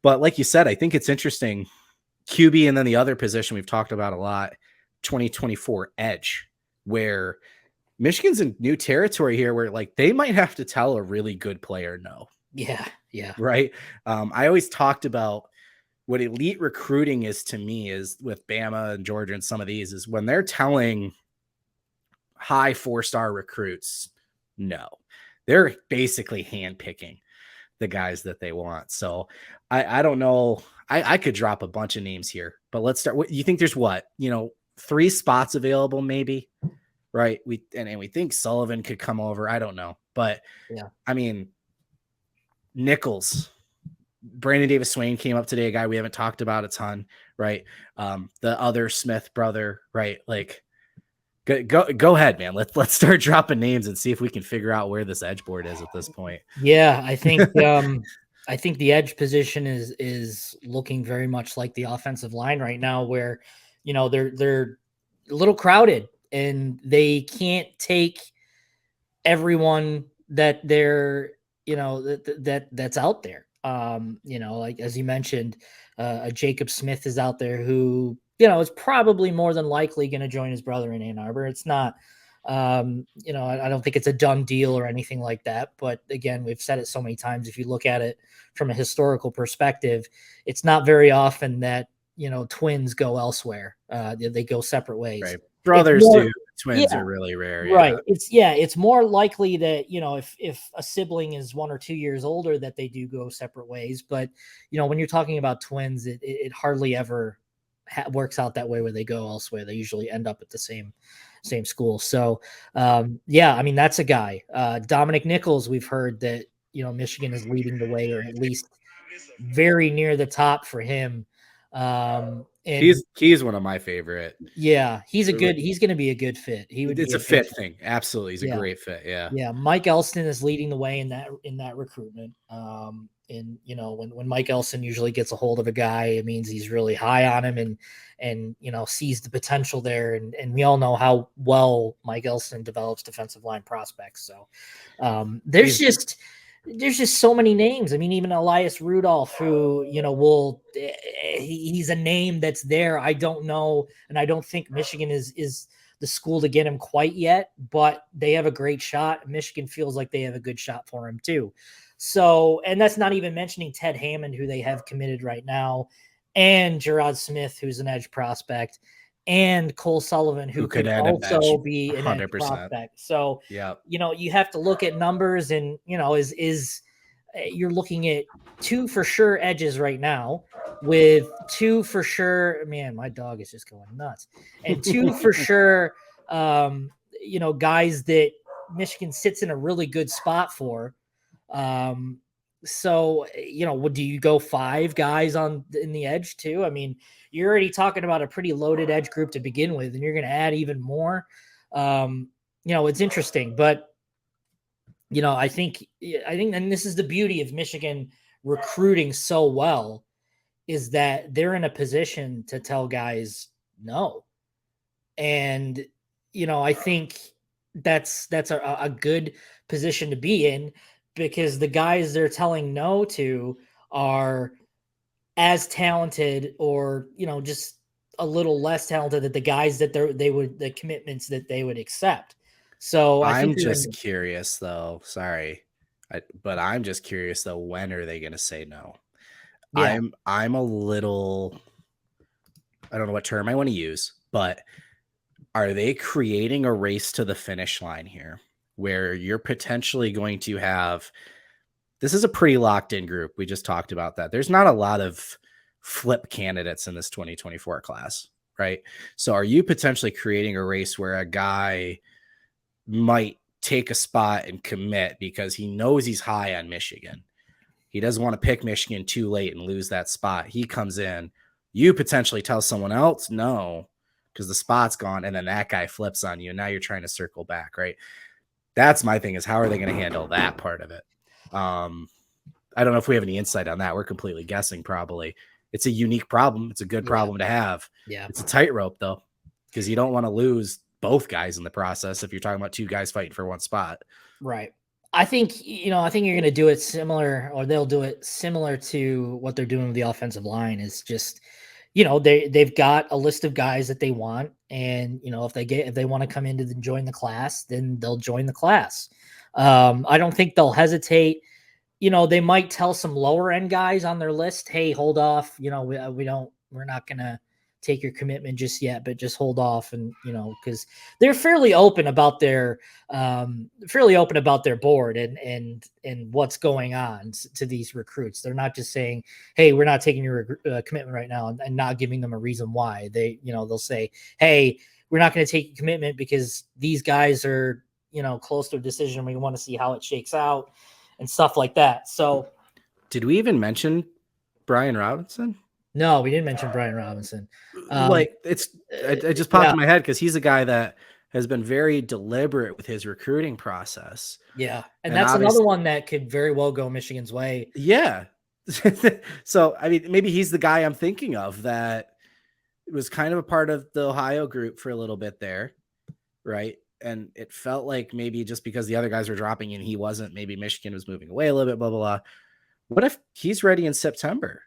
But like you said, I think it's interesting. QB and then the other position we've talked about a lot, 2024 edge, where Michigan's in new territory here where like they might have to tell a really good player no. Yeah. Right. I always talked about what elite recruiting is to me is with Bama and Georgia and some of these is when they're telling high 4-star recruits no. They're basically handpicking the guys that they want. So I don't know. I could drop a bunch of names here, but let's start. You think there's 3 spots available, maybe, right? We think Sullivan could come over. I don't know, but yeah. I mean, Nichols, Brandon Davis Swain came up today, a guy we haven't talked about a ton, right? The other Smith brother, right? Like, go ahead, man. Let's start dropping names and see if we can figure out where this edge board is at this point. Yeah, I think I think the edge position is looking very much like the offensive line right now, where they're a little crowded and they can't take everyone that they're that's out there. Like as you mentioned, Jacob Smith is out there who is probably more than likely going to join his brother in Ann Arbor. It's not. I don't think it's a done deal or anything like that. But again, we've said it so many times. If you look at it from a historical perspective, it's not very often that, twins go elsewhere. They go separate ways. Right. Brothers do. Twins are really rare. Right. It's more likely that, if a sibling is 1 or 2 years older, that they do go separate ways. But, when you're talking about twins, it hardly ever works out that way where they go elsewhere. They usually end up at the same school. So, that's a guy. Dominic Nichols, we've heard that, Michigan is leading the way, or at least very near the top for him. And he's one of my favorite. Yeah, he's going to be a good fit. It's a fit thing. Absolutely. He's a great fit. Yeah. Yeah. Mike Elston is leading the way in that recruitment. And when Mike Elston usually gets a hold of a guy, it means he's really high on him and sees the potential there. And we all know how well Mike Elston develops defensive line prospects. So there's just so many names. I mean, even Elias Rudolph, who, he's a name that's there. I don't know. And I don't think Michigan is the school to get him quite yet, but they have a great shot. Michigan feels like they have a good shot for him too. So, and that's not even mentioning Ted Hammond, who they have committed right now, and Gerard Smith, who's an edge prospect, and Cole Sullivan, who could also be an 100%. Edge prospect. So, you have to look at numbers, and is you're looking at 2 for sure edges right now, with 2 for sure. Man, my dog is just going nuts, and 2 for sure. Guys that Michigan sits in a really good spot for. So, do you go 5 guys in the edge too? I mean, you're already talking about a pretty loaded edge group to begin with, and you're going to add even more. It's interesting, but I think, and this is the beauty of Michigan recruiting so well, is that they're in a position to tell guys no. And, I think that's a good position to be in, because the guys they're telling no to are as talented, or, just a little less talented than the guys that the commitments that they would accept. So I'm just curious though. Sorry. But I'm just curious though, when are they going to say no? Yeah. I'm a little, I don't know what term I want to use, but are they creating a race to the finish line here, where you're potentially going to have, this is a pretty locked in group. We just talked about that. There's not a lot of flip candidates in this 2024 class, right? So are you potentially creating a race where a guy might take a spot and commit because he knows he's high on Michigan? He doesn't want to pick Michigan too late and lose that spot. He comes in, you potentially tell someone else no, because the spot's gone, and then that guy flips on you, and now you're trying to circle back, right? That's my thing, is how are they going to handle that part of it? I don't know if we have any insight on that. We're completely guessing, probably. It's a unique problem. It's a good problem to have. Yeah. It's a tightrope, though, because you don't want to lose both guys in the process if you're talking about 2 guys fighting for one spot. Right. I think you're going to do it similar, or they'll do it similar to what they're doing with the offensive line. Is just, they've got a list of guys that they want, and if they want to come in to join the class, then they'll join the class. I don't think they'll hesitate. They might tell some lower end guys on their list, hey, hold off. We're not going to take your commitment just yet, but just hold off. And, because they're fairly open about their board and what's going on to these recruits. They're not just saying, hey, we're not taking your commitment right now, and not giving them a reason why. They'll say, hey, we're not going to take your commitment because these guys are, close to a decision. We want to see how it shakes out and stuff like that. So, did we even mention Brian Robinson? No, we didn't mention Brian Robinson. It just popped in my head because he's a guy that has been very deliberate with his recruiting process. Yeah, and that's another one that could very well go Michigan's way. Yeah. So, I mean, maybe he's the guy I'm thinking of that was kind of a part of the Ohio group for a little bit there, right? And it felt like maybe just because the other guys were dropping and he wasn't, maybe Michigan was moving away a little bit, blah, blah, blah. What if he's ready in September?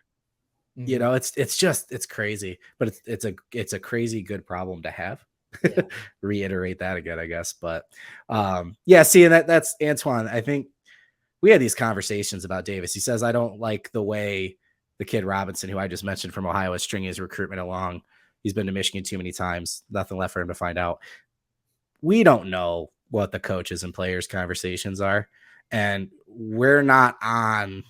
Mm-hmm. It's crazy, but it's a crazy good problem to have. Yeah. Reiterate that again, I guess. But seeing that's Antoine. I think we had these conversations about Davis. He says, I don't like the way the kid Robinson, who I just mentioned from Ohio, is stringing his recruitment along. He's been to Michigan too many times. Nothing left for him to find out. We don't know what the coaches and players conversations are. And we're not on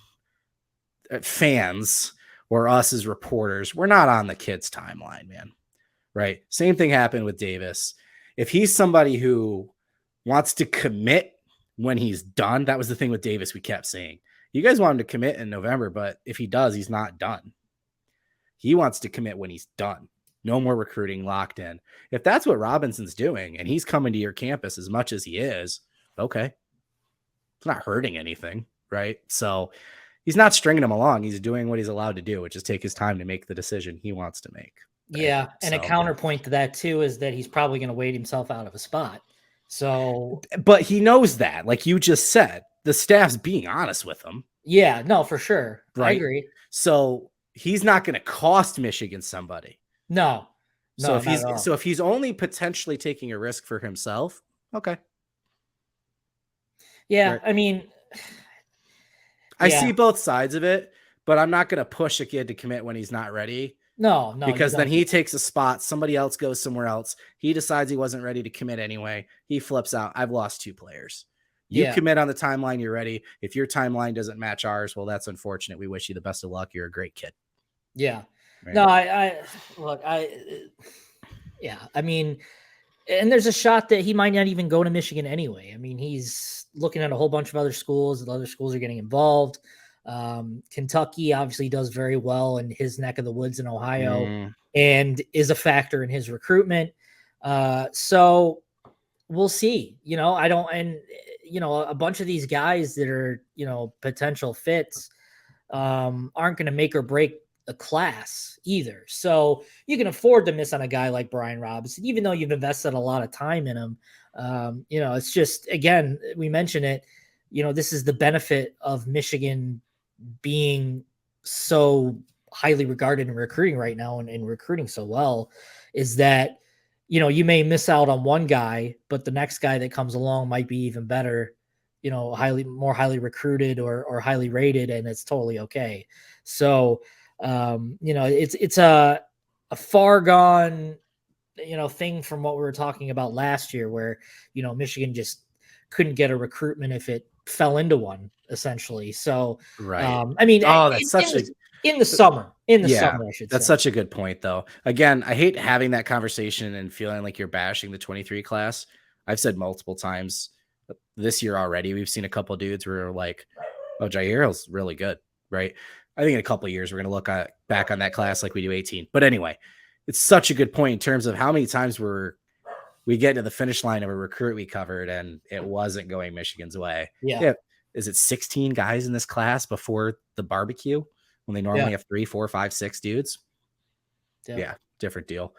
fans or us as reporters. We're not on the kid's timeline, man. Right. Same thing happened with Davis. If he's somebody who wants to commit when he's done, that was the thing with Davis. We kept saying, you guys want him to commit in November, but if he does, he's not done. He wants to commit when he's done. No more recruiting, locked in. If that's what Robinson's doing and he's coming to your campus as much as he is, okay. It's not hurting anything, right? So he's not stringing him along. He's doing what he's allowed to do, which is take his time to make the decision he wants to make. Right? Yeah. And a counterpoint to that too is that he's probably going to wait himself out of a spot. So, but he knows that, like you just said, the staff's being honest with him. Yeah, no, for sure. Right? I agree. So he's not going to cost Michigan somebody. No. So if he's only potentially taking a risk for himself, okay. Yeah, right. I mean, I see both sides of it, but I'm not going to push a kid to commit when he's not ready. No, because then he takes a spot. Somebody else goes somewhere else. He decides he wasn't ready to commit anyway. He flips out. I've lost 2 players. You commit on the timeline. You're ready. If your timeline doesn't match ours, well, that's unfortunate. We wish you the best of luck. You're a great kid. Yeah. Right. No, I mean, and there's a shot that he might not even go to Michigan anyway. I mean, he's looking at a whole bunch of other schools. The other schools are getting involved. Kentucky obviously does very well in his neck of the woods in Ohio and is a factor in his recruitment. So we'll see, a bunch of these guys that are, potential fits, aren't going to make or break a class either. So you can afford to miss on a guy like Brian Robinson, even though you've invested a lot of time in him. It's just, again, we mentioned it, this is the benefit of Michigan being so highly regarded in recruiting right now and recruiting so well, is that, you may miss out on one guy, but the next guy that comes along might be even better, more highly recruited or highly rated, and it's totally okay. So, it's a far gone, thing from what we were talking about last year where, Michigan just couldn't get a recruitment if it fell into one, essentially. So, right. I mean, that's in the summer, I should say. That's such a good point, though. Again, I hate having that conversation and feeling like you're bashing the 23 class. I've said multiple times this year already, we've seen a couple of dudes where we're like, oh, Jair's really good, right? I think in a couple of years, we're going to look back on that class like we do 18. But anyway, it's such a good point in terms of how many times we get to the finish line of a recruit we covered and it wasn't going Michigan's way. Yeah. Is it 16 guys in this class before the barbecue when they normally have 3, 4, 5, 6 dudes? Yeah, different deal.